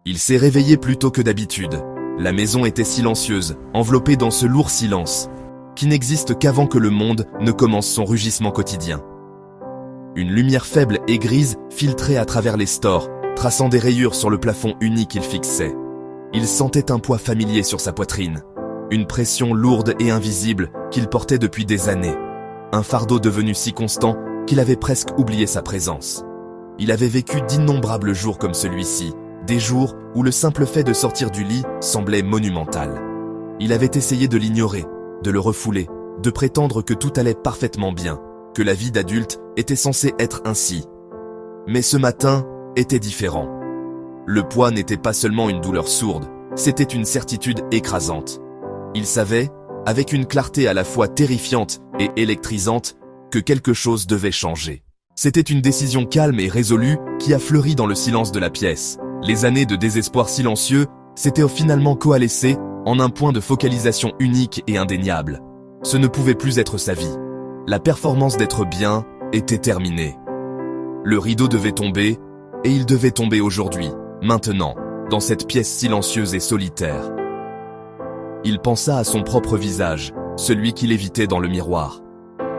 Il s'est réveillé plus tôt que d'habitude. La maison était silencieuse, enveloppée dans ce lourd silence, qui n'existe qu'avant que le monde ne commence son rugissement quotidien. Une lumière faible et grise filtrait à travers les stores, traçant des rayures sur le plafond uni qu'il fixait. Il sentait un poids familier sur sa poitrine, une pression lourde et invisible qu'il portait depuis des années, un fardeau devenu si constant qu'il avait presque oublié sa présence. Il avait vécu d'innombrables jours comme celui-ci, des jours où le simple fait de sortir du lit semblait monumental. Il avait essayé de l'ignorer, de le refouler, de prétendre que tout allait parfaitement bien, que la vie d'adulte était censée être ainsi. Mais ce matin était différent. Le poids n'était pas seulement une douleur sourde, c'était une certitude écrasante. Il savait, avec une clarté à la fois terrifiante et électrisante, que quelque chose devait changer. C'était une décision calme et résolue qui a fleuri dans le silence de la pièce. Les années de désespoir silencieux s'étaient finalement coalescées en un point de focalisation unique et indéniable. Ce ne pouvait plus être sa vie. La performance d'être bien était terminée. Le rideau devait tomber, et il devait tomber aujourd'hui, maintenant, dans cette pièce silencieuse et solitaire. Il pensa à son propre visage, celui qu'il évitait dans le miroir.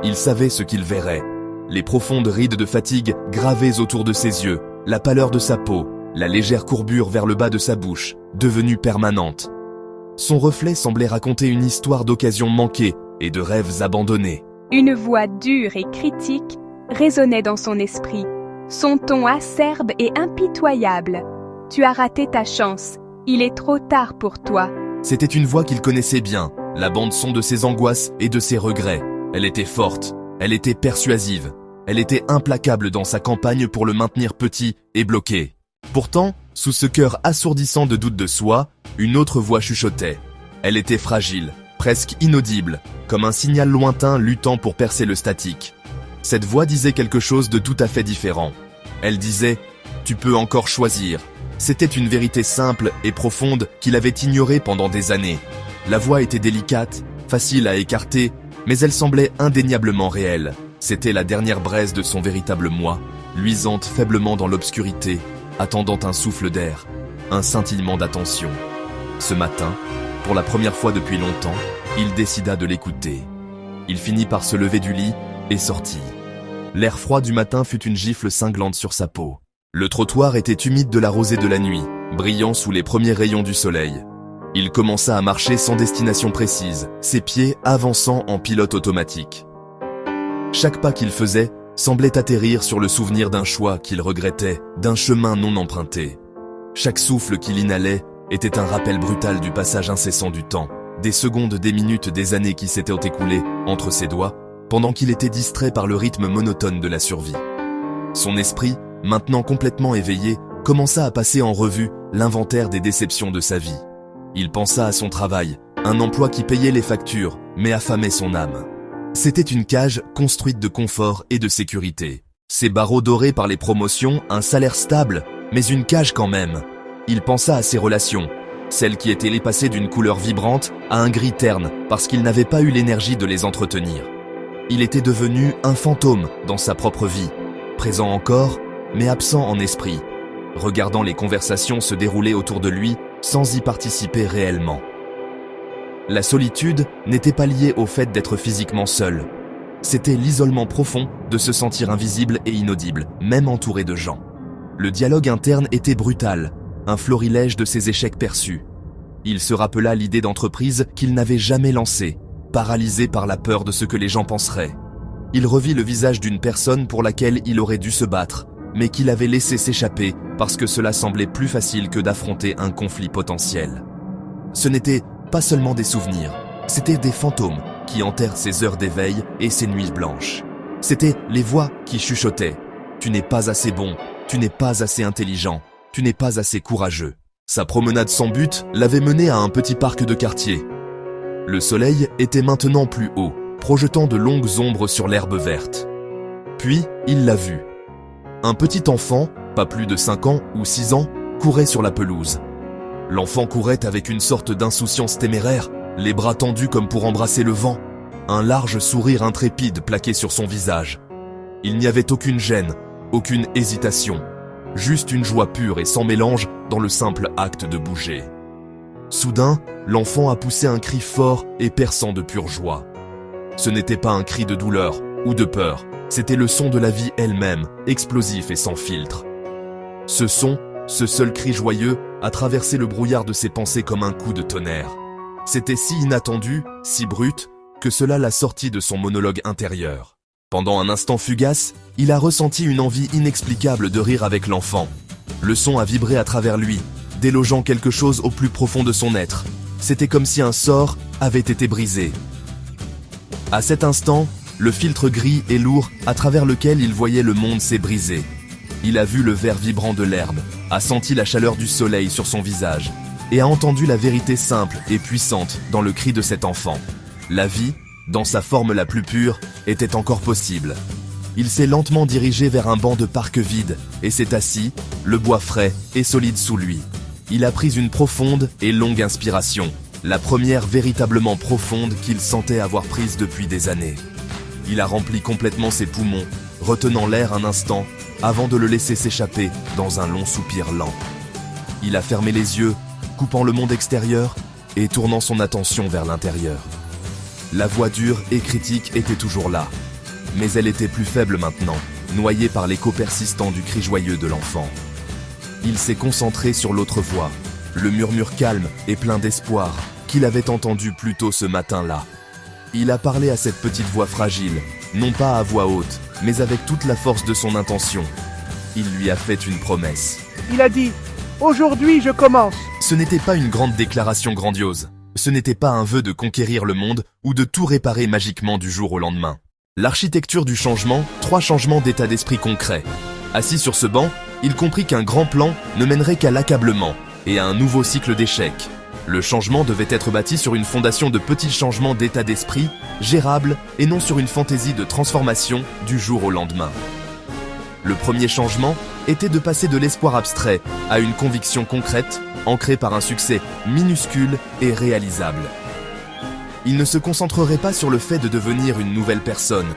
Il savait ce qu'il verrait, les profondes rides de fatigue gravées autour de ses yeux, la pâleur de sa peau, la légère courbure vers le bas de sa bouche, devenue permanente. Son reflet semblait raconter une histoire d'occasions manquées et de rêves abandonnés. Une voix dure et critique résonnait dans son esprit, son ton acerbe et impitoyable. « Tu as raté ta chance, il est trop tard pour toi. » C'était une voix qu'il connaissait bien, la bande-son de ses angoisses et de ses regrets. Elle était forte, elle était persuasive, elle était implacable dans sa campagne pour le maintenir petit et bloqué. Pourtant, sous ce cœur assourdissant de doute de soi, une autre voix chuchotait. Elle était fragile, presque inaudible, comme un signal lointain luttant pour percer le statique. Cette voix disait quelque chose de tout à fait différent. Elle disait « Tu peux encore choisir ». C'était une vérité simple et profonde qu'il avait ignorée pendant des années. La voix était délicate, facile à écarter, mais elle semblait indéniablement réelle. C'était la dernière braise de son véritable moi, luisante faiblement dans l'obscurité, attendant un souffle d'air, un scintillement d'attention. Ce matin, pour la première fois depuis longtemps, il décida de l'écouter. Il finit par se lever du lit et sortit. L'air froid du matin fut une gifle cinglante sur sa peau. Le trottoir était humide de la rosée de la nuit, brillant sous les premiers rayons du soleil. Il commença à marcher sans destination précise, ses pieds avançant en pilote automatique. Chaque pas qu'il faisait semblait atterrir sur le souvenir d'un choix qu'il regrettait, d'un chemin non emprunté. Chaque souffle qu'il inhalait était un rappel brutal du passage incessant du temps, des secondes, des minutes, des années qui s'étaient écoulées entre ses doigts, pendant qu'il était distrait par le rythme monotone de la survie. Son esprit, maintenant complètement éveillé, commença à passer en revue l'inventaire des déceptions de sa vie. Il pensa à son travail, un emploi qui payait les factures, mais affamait son âme. C'était une cage construite de confort et de sécurité. Ses barreaux dorés par les promotions, un salaire stable, mais une cage quand même. Il pensa à ses relations, celles qui étaient passées d'une couleur vibrante à un gris terne parce qu'il n'avait pas eu l'énergie de les entretenir. Il était devenu un fantôme dans sa propre vie, présent encore, mais absent en esprit, regardant les conversations se dérouler autour de lui sans y participer réellement. La solitude n'était pas liée au fait d'être physiquement seul. C'était l'isolement profond de se sentir invisible et inaudible, même entouré de gens. Le dialogue interne était brutal, un florilège de ses échecs perçus. Il se rappela l'idée d'entreprise qu'il n'avait jamais lancée, paralysé par la peur de ce que les gens penseraient. Il revit le visage d'une personne pour laquelle il aurait dû se battre, mais qu'il avait laissé s'échapper parce que cela semblait plus facile que d'affronter un conflit potentiel. Ce n'était pas seulement des souvenirs, c'étaient des fantômes qui hantèrent ses heures d'éveil et ses nuits blanches. C'étaient les voix qui chuchotaient « Tu n'es pas assez bon, tu n'es pas assez intelligent, tu n'es pas assez courageux ». Sa promenade sans but l'avait mené à un petit parc de quartier. Le soleil était maintenant plus haut, projetant de longues ombres sur l'herbe verte. Puis, il l'a vu. Un petit enfant, pas plus de 5 ans ou 6 ans, courait sur la pelouse. L'enfant courait avec une sorte d'insouciance téméraire, les bras tendus comme pour embrasser le vent, un large sourire intrépide plaqué sur son visage. Il n'y avait aucune gêne, aucune hésitation. juste une joie pure et sans mélange dans le simple acte de bouger. Soudain, l'enfant a poussé un cri fort et perçant de pure joie. Ce n'était pas un cri de douleur ou de peur, c'était le son de la vie elle-même, explosif et sans filtre. Ce son, ce seul cri joyeux, a traversé le brouillard de ses pensées comme un coup de tonnerre. C'était si inattendu, si brut, que cela l'a sorti de son monologue intérieur. Pendant un instant fugace, il a ressenti une envie inexplicable de rire avec l'enfant. Le son a vibré à travers lui, délogeant quelque chose au plus profond de son être. C'était comme si un sort avait été brisé. À cet instant, le filtre gris et lourd à travers lequel il voyait le monde s'est brisé. Il a vu le vert vibrant de l'herbe, a senti la chaleur du soleil sur son visage et a entendu la vérité simple et puissante dans le cri de cet enfant. La vie, dans sa forme la plus pure, était encore possible. Il s'est lentement dirigé vers un banc de parc vide et s'est assis, le bois frais et solide sous lui. Il a pris une profonde et longue inspiration, la première véritablement profonde qu'il sentait avoir prise depuis des années. Il a rempli complètement ses poumons, retenant l'air un instant, avant de le laisser s'échapper dans un long soupir lent. Il a fermé les yeux, coupant le monde extérieur et tournant son attention vers l'intérieur. La voix dure et critique était toujours là, mais elle était plus faible maintenant, noyée par l'écho persistant du cri joyeux de l'enfant. Il s'est concentré sur l'autre voix, le murmure calme et plein d'espoir qu'il avait entendu plus tôt ce matin-là. Il a parlé à cette petite voix fragile, non pas à voix haute, mais avec toute la force de son intention. Il lui a fait une promesse. Il a dit « Aujourd'hui, je commence ». Ce n'était pas une grande déclaration grandiose. Ce n'était pas un vœu de conquérir le monde ou de tout réparer magiquement du jour au lendemain. L'architecture du changement, 3 changements d'état d'esprit concrets. Assis sur ce banc, il comprit qu'un grand plan ne mènerait qu'à l'accablement et à un nouveau cycle d'échecs. Le changement devait être bâti sur une fondation de petits changements d'état d'esprit, gérables et non sur une fantaisie de transformation du jour au lendemain. Le premier changement était de passer de l'espoir abstrait à une conviction concrète, ancrée par un succès minuscule et réalisable. Il ne se concentrerait pas sur le fait de devenir une nouvelle personne.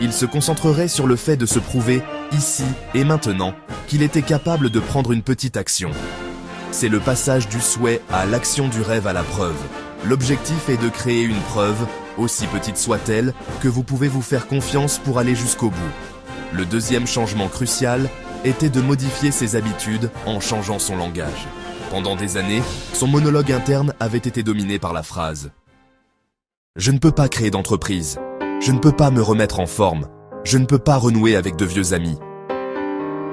Il se concentrerait sur le fait de se prouver, ici et maintenant, qu'il était capable de prendre une petite action. C'est le passage du souhait à l'action du rêve à la preuve. L'objectif est de créer une preuve, aussi petite soit-elle, que vous pouvez vous faire confiance pour aller jusqu'au bout. Le deuxième changement crucial était de modifier ses habitudes en changeant son langage. Pendant des années, son monologue interne avait été dominé par la phrase « Je ne peux pas créer d'entreprise. Je ne peux pas me remettre en forme. Je ne peux pas renouer avec de vieux amis. »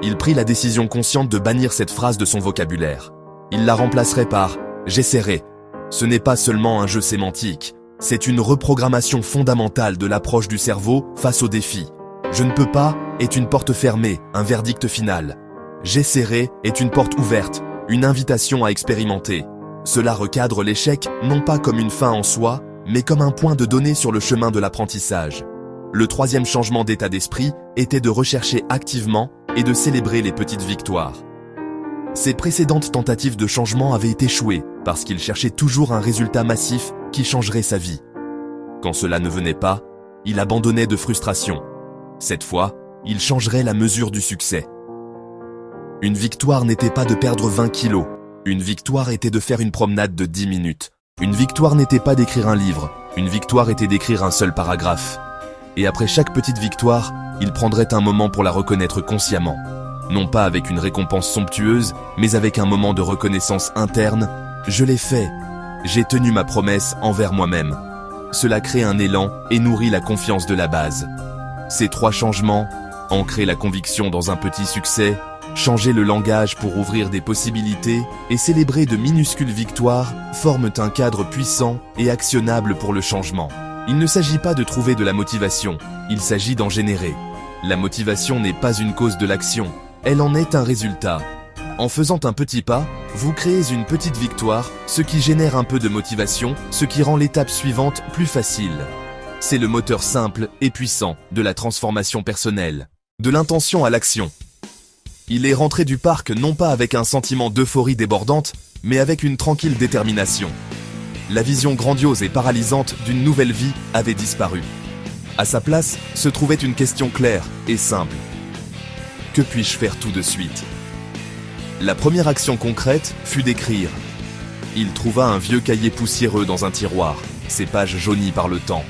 Il prit la décision consciente de bannir cette phrase de son vocabulaire. Il la remplacerait par « j'essaierai ». Ce n'est pas seulement un jeu sémantique, c'est une reprogrammation fondamentale de l'approche du cerveau face aux défis. « Je ne peux pas » est une porte fermée, un verdict final. « J'essaierai » est une porte ouverte, une invitation à expérimenter. Cela recadre l'échec non pas comme une fin en soi, mais comme un point de données sur le chemin de l'apprentissage. Le troisième changement d'état d'esprit était de rechercher activement et de célébrer les petites victoires. Ses précédentes tentatives de changement avaient échoué parce qu'il cherchait toujours un résultat massif qui changerait sa vie. Quand cela ne venait pas, il abandonnait de frustration. Cette fois, il changerait la mesure du succès. Une victoire n'était pas de perdre 20 kilos. Une victoire était de faire une promenade de 10 minutes. Une victoire n'était pas d'écrire un livre. Une victoire était d'écrire un seul paragraphe. Et après chaque petite victoire, il prendrait un moment pour la reconnaître consciemment. Non pas avec une récompense somptueuse, mais avec un moment de reconnaissance interne. Je l'ai fait. J'ai tenu ma promesse envers moi-même. Cela crée un élan et nourrit la confiance de la base. Ces 3 changements, ancrer la conviction dans un petit succès, changer le langage pour ouvrir des possibilités et célébrer de minuscules victoires, forment un cadre puissant et actionnable pour le changement. Il ne s'agit pas de trouver de la motivation, il s'agit d'en générer. La motivation n'est pas une cause de l'action, elle en est un résultat. En faisant un petit pas, vous créez une petite victoire, ce qui génère un peu de motivation, ce qui rend l'étape suivante plus facile. C'est le moteur simple et puissant de la transformation personnelle, de l'intention à l'action. Il est rentré du parc non pas avec un sentiment d'euphorie débordante, mais avec une tranquille détermination. La vision grandiose et paralysante d'une nouvelle vie avait disparu. À sa place se trouvait une question claire et simple. Que puis-je faire tout de suite ? La première action concrète fut d'écrire. Il trouva un vieux cahier poussiéreux dans un tiroir, ses pages jaunies par le temps.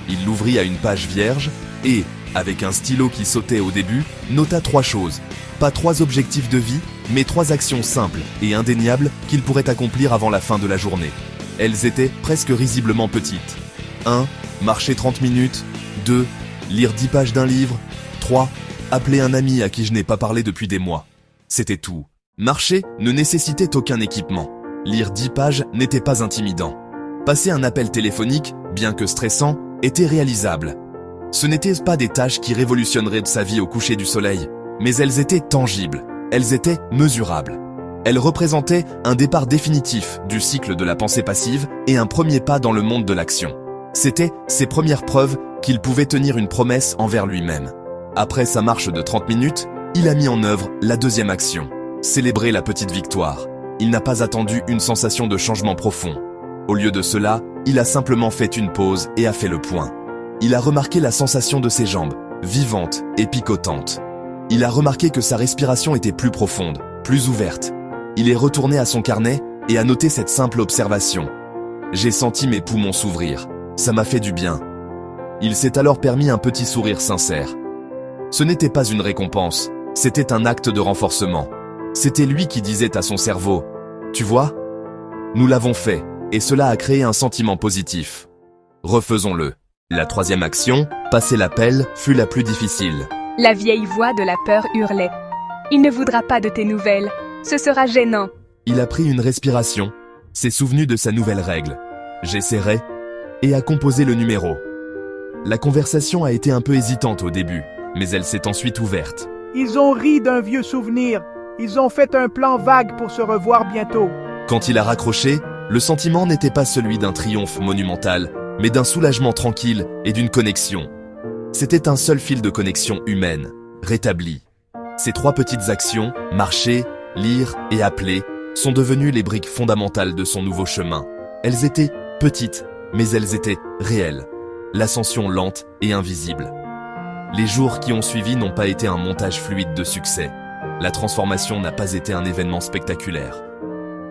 Il l'ouvrit à une page vierge et, avec un stylo qui sautait au début, nota 3 choses. Pas 3 objectifs de vie, mais 3 actions simples et indéniables qu'il pourrait accomplir avant la fin de la journée. Elles étaient presque risiblement petites. 1. Marcher 30 minutes. 2. Lire 10 pages d'un livre. 3. Appeler un ami à qui je n'ai pas parlé depuis des mois. C'était tout. Marcher ne nécessitait aucun équipement. Lire 10 pages n'était pas intimidant. Passer un appel téléphonique, bien que stressant, était réalisable. Ce n'étaient pas des tâches qui révolutionneraient de sa vie au coucher du soleil, mais elles étaient tangibles, elles étaient mesurables. Elles représentaient un départ définitif du cycle de la pensée passive et un premier pas dans le monde de l'action. C'étaient ses premières preuves qu'il pouvait tenir une promesse envers lui-même. Après sa marche de 30 minutes, il a mis en œuvre la deuxième action, célébrer la petite victoire. Il n'a pas attendu une sensation de changement profond. Au lieu de cela, il a simplement fait une pause et a fait le point. Il a remarqué la sensation de ses jambes, vivantes et picotantes. Il a remarqué que sa respiration était plus profonde, plus ouverte. Il est retourné à son carnet et a noté cette simple observation. J'ai senti mes poumons s'ouvrir. Ça m'a fait du bien. Il s'est alors permis un petit sourire sincère. Ce n'était pas une récompense, c'était un acte de renforcement. C'était lui qui disait à son cerveau « Tu vois ? Nous l'avons fait, et cela a créé un sentiment positif. Refaisons-le. » La troisième action, passer l'appel, fut la plus difficile. La vieille voix de la peur hurlait. Il ne voudra pas de tes nouvelles. Ce sera gênant. Il a pris une respiration, s'est souvenu de sa nouvelle règle. J'essaierai, et a composé le numéro. La conversation a été un peu hésitante au début, mais elle s'est ensuite ouverte. Ils ont ri d'un vieux souvenir. Ils ont fait un plan vague pour se revoir bientôt. Quand il a raccroché, le sentiment n'était pas celui d'un triomphe monumental, mais d'un soulagement tranquille et d'une connexion. C'était un seul fil de connexion humaine, rétabli. Ces 3 petites actions, marcher, lire et appeler, sont devenues les briques fondamentales de son nouveau chemin. Elles étaient petites, mais elles étaient réelles. L'ascension lente et invisible. Les jours qui ont suivi n'ont pas été un montage fluide de succès. La transformation n'a pas été un événement spectaculaire.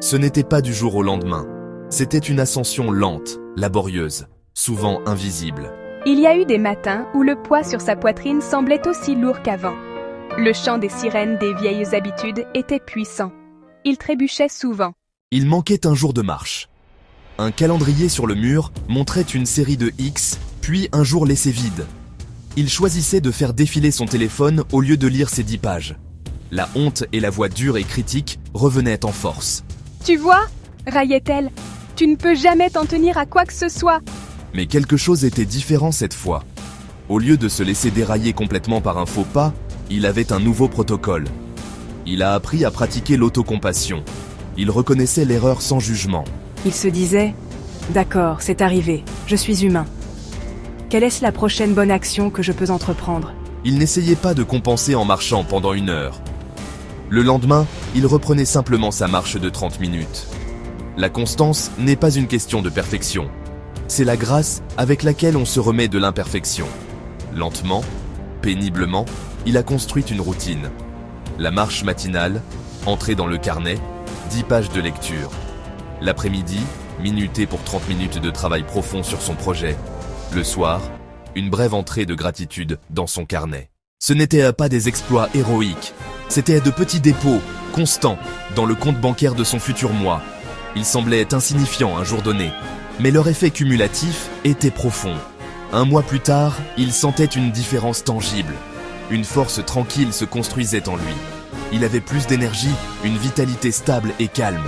Ce n'était pas du jour au lendemain. C'était une ascension lente, laborieuse, souvent invisible. Il y a eu des matins où le poids sur sa poitrine semblait aussi lourd qu'avant. Le chant des sirènes des vieilles habitudes était puissant. Il trébuchait souvent. Il manquait un jour de marche. Un calendrier sur le mur montrait une série de X, puis un jour laissé vide. Il choisissait de faire défiler son téléphone au lieu de lire ses 10 pages. La honte et la voix dure et critique revenaient en force. « Tu vois ?» raillait-elle. « Tu ne peux jamais t'en tenir à quoi que ce soit. » Mais quelque chose était différent cette fois. Au lieu de se laisser dérailler complètement par un faux pas, il avait un nouveau protocole. Il a appris à pratiquer l'autocompassion. Il reconnaissait l'erreur sans jugement. Il se disait « D'accord, c'est arrivé, je suis humain. Quelle est la prochaine bonne action que je peux entreprendre ?» Il n'essayait pas de compenser en marchant pendant 1 heure. Le lendemain, il reprenait simplement sa marche de 30 minutes. La constance n'est pas une question de perfection. C'est la grâce avec laquelle on se remet de l'imperfection. Lentement, péniblement, il a construit une routine. La marche matinale, entrée dans le carnet, 10 pages de lecture. L'après-midi, minuté pour 30 minutes de travail profond sur son projet. Le soir, une brève entrée de gratitude dans son carnet. Ce n'étaient pas des exploits héroïques, c'était de petits dépôts, constants, dans le compte bancaire de son futur moi. Ils semblaient insignifiants un jour donné, mais leur effet cumulatif était profond. 1 mois plus tard, il sentait une différence tangible. Une force tranquille se construisait en lui. Il avait plus d'énergie, une vitalité stable et calme.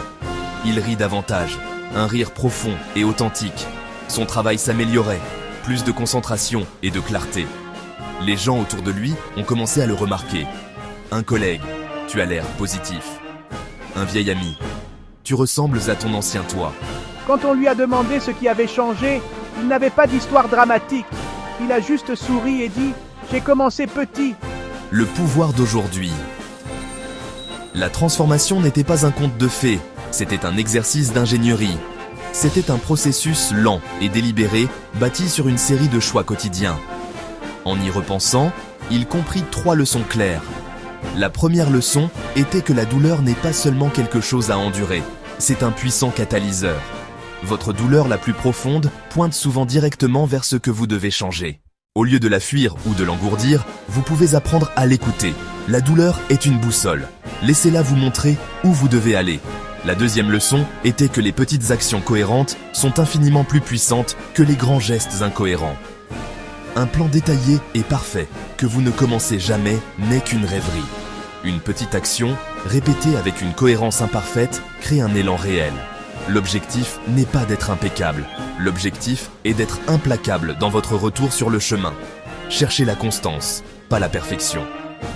Il rit davantage, un rire profond et authentique. Son travail s'améliorait, plus de concentration et de clarté. Les gens autour de lui ont commencé à le remarquer. Un collègue, tu as l'air positif. Un vieil ami, tu ressembles à ton ancien toi. Quand on lui a demandé ce qui avait changé, il n'avait pas d'histoire dramatique. Il a juste souri et dit « J'ai commencé petit ». Le pouvoir d'aujourd'hui. La transformation n'était pas un conte de fées, c'était un exercice d'ingénierie. C'était un processus lent et délibéré, bâti sur une série de choix quotidiens. En y repensant, il comprit 3 leçons claires. La première leçon était que la douleur n'est pas seulement quelque chose à endurer, c'est un puissant catalyseur. Votre douleur la plus profonde pointe souvent directement vers ce que vous devez changer. Au lieu de la fuir ou de l'engourdir, vous pouvez apprendre à l'écouter. La douleur est une boussole. Laissez-la vous montrer où vous devez aller. La deuxième leçon était que les petites actions cohérentes sont infiniment plus puissantes que les grands gestes incohérents. Un plan détaillé et parfait que vous ne commencez jamais n'est qu'une rêverie. Une petite action, répétée avec une cohérence imparfaite, crée un élan réel. L'objectif n'est pas d'être impeccable. L'objectif est d'être implacable dans votre retour sur le chemin. Cherchez la constance, pas la perfection.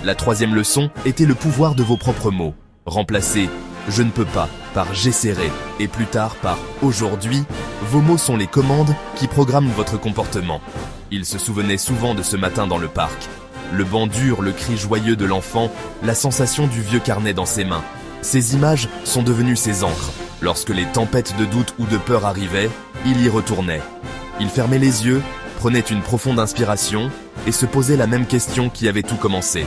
La troisième leçon était le pouvoir de vos propres mots. Remplacez « je ne peux pas » par « j'essaierai » et plus tard par « aujourd'hui ». Vos mots sont les commandes qui programment votre comportement. Il se souvenait souvent de ce matin dans le parc. Le banc dur, le cri joyeux de l'enfant, la sensation du vieux carnet dans ses mains. Ces images sont devenues ses encres. Lorsque les tempêtes de doute ou de peur arrivaient, il y retournait. Il fermait les yeux, prenait une profonde inspiration et se posait la même question qui avait tout commencé.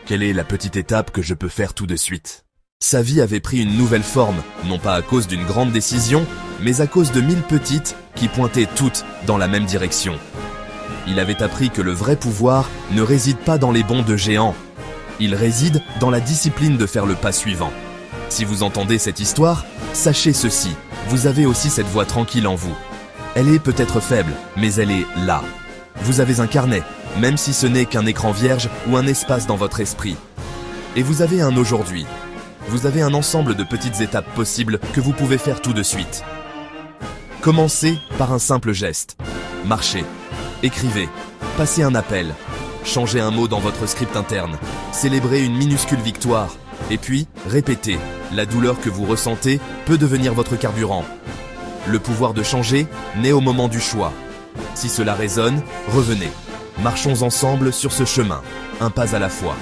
Quelle est la petite étape que je peux faire tout de suite ? Sa vie avait pris une nouvelle forme, non pas à cause d'une grande décision, mais à cause de 1000 petites qui pointaient toutes dans la même direction. Il avait appris que le vrai pouvoir ne réside pas dans les bonds de géants. Il réside dans la discipline de faire le pas suivant. Si vous entendez cette histoire, sachez ceci, vous avez aussi cette voix tranquille en vous. Elle est peut-être faible, mais elle est là. Vous avez un carnet, même si ce n'est qu'un écran vierge ou un espace dans votre esprit. Et vous avez un aujourd'hui. Vous avez un ensemble de petites étapes possibles que vous pouvez faire tout de suite. Commencez par un simple geste. Marchez. Écrivez. Passez un appel. Changez un mot dans votre script interne. Célébrez une minuscule victoire. Et puis, répétez. La douleur que vous ressentez peut devenir votre carburant. Le pouvoir de changer naît au moment du choix. Si cela résonne, revenez. Marchons ensemble sur ce chemin, un pas à la fois.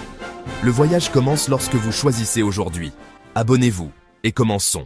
Le voyage commence lorsque vous choisissez aujourd'hui. Abonnez-vous et commençons.